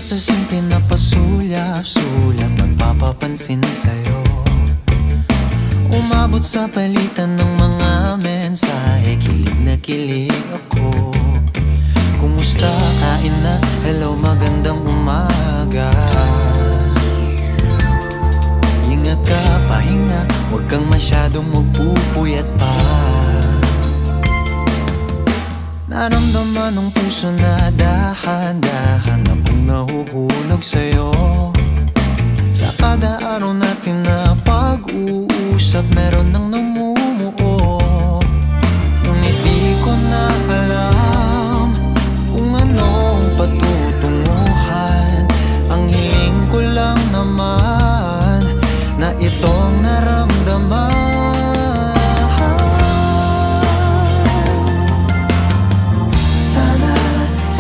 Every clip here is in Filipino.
sa simple na pasulyap-sulyap, magpapapansin sa'yo. Umabot sa palitan ng mga mensahe, kilig na kilig ako. Kumusta, kain na, hello, magandang umaga. Ingat ka, pahinga, huwag kang masyadong magpupuyat pa. Naramdaman ng puso na dahan-dahan akong nahuhulog sa'yo. Sa kada araw natin na pag-uusap, meron nang namumuo. Ngunit di ko na alam kung anong patutunguhan. Ang hiling ko lang naman na itong naramdaman.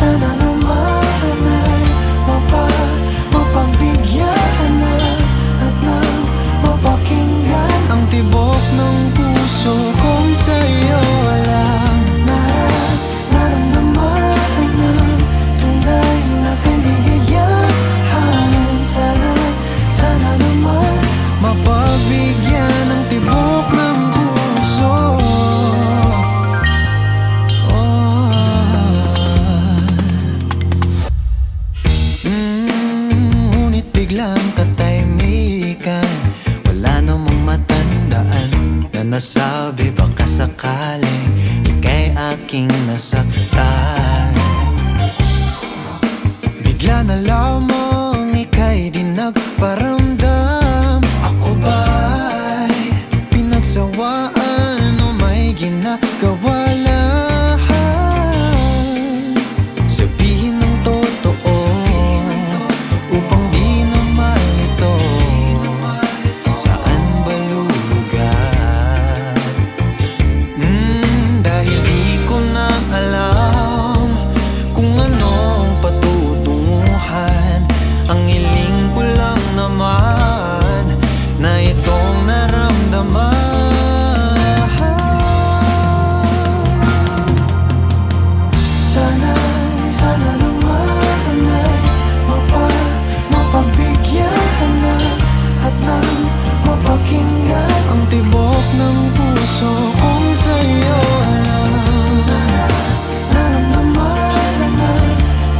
Sana naman ay mapagbigyan na at nang mapakinggan ang tibok ng puso kong sa'yo lang naramdaman ng tunay na kaligayahan. Sana naman mapagbigyan ng tibok ng puso. Biglang katahimikan, wala namang matandaan na nasabi baka sakaling ika'y aking nasaktan. Bigla na lamang ika'y di nagparamdam. Ako ba'y pinagsawaan o may ginagawa lang? Sabihin ng totoo upang di na malito. Saan ba lulugar? Dahil di ko na alam kung anong patutunguhan. Ang hiling ko lang naman na itong naramdaman. Sana naman ay mapagbigyan na at nang mapakinggan ang tibok ng puso kong sa'yo lang naramdaman na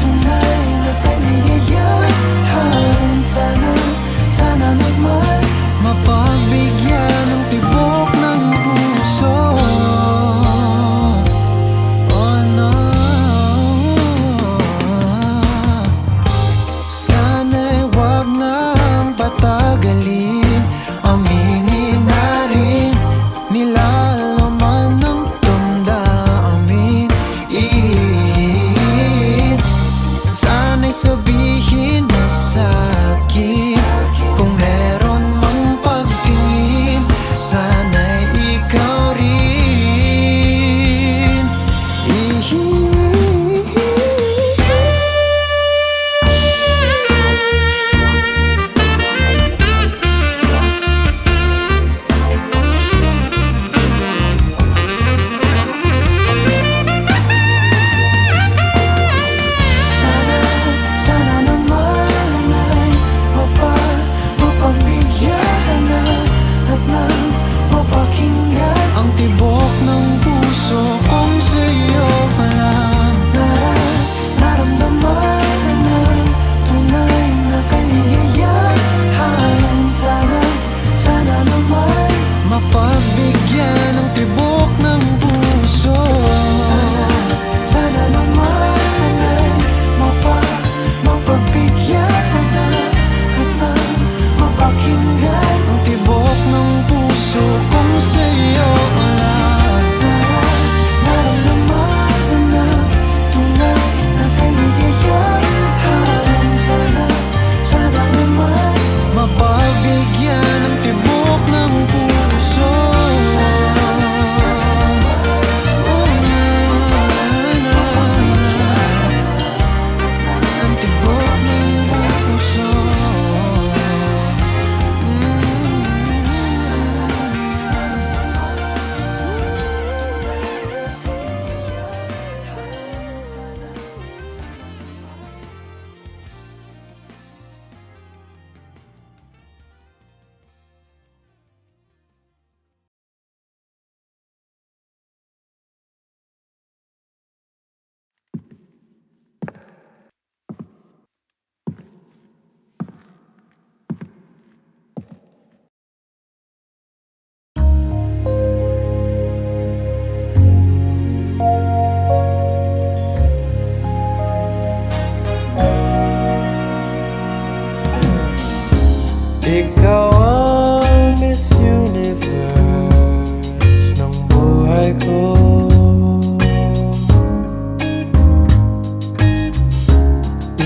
tunay na kaligayahan. Sana naman mapagbigyan ng tibok ng puso. Oh no, sana'y wag nang patagalin, aminin na rin nila.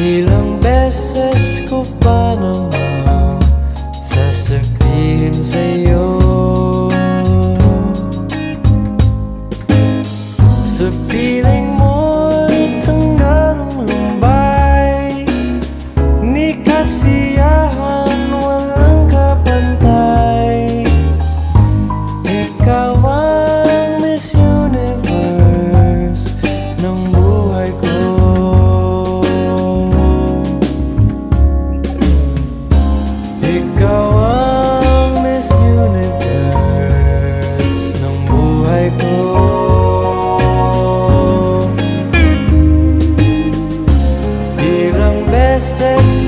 Ilang beses ko pa namang sasabihin sa'yo, sa piling mo'y tanggal ang lumbay, ni kasiyahan walang kapantay. Ikaw ang Miss Universe ng buhay ko. Ikaw ang Miss Universe ng buhay ko. Ilang beses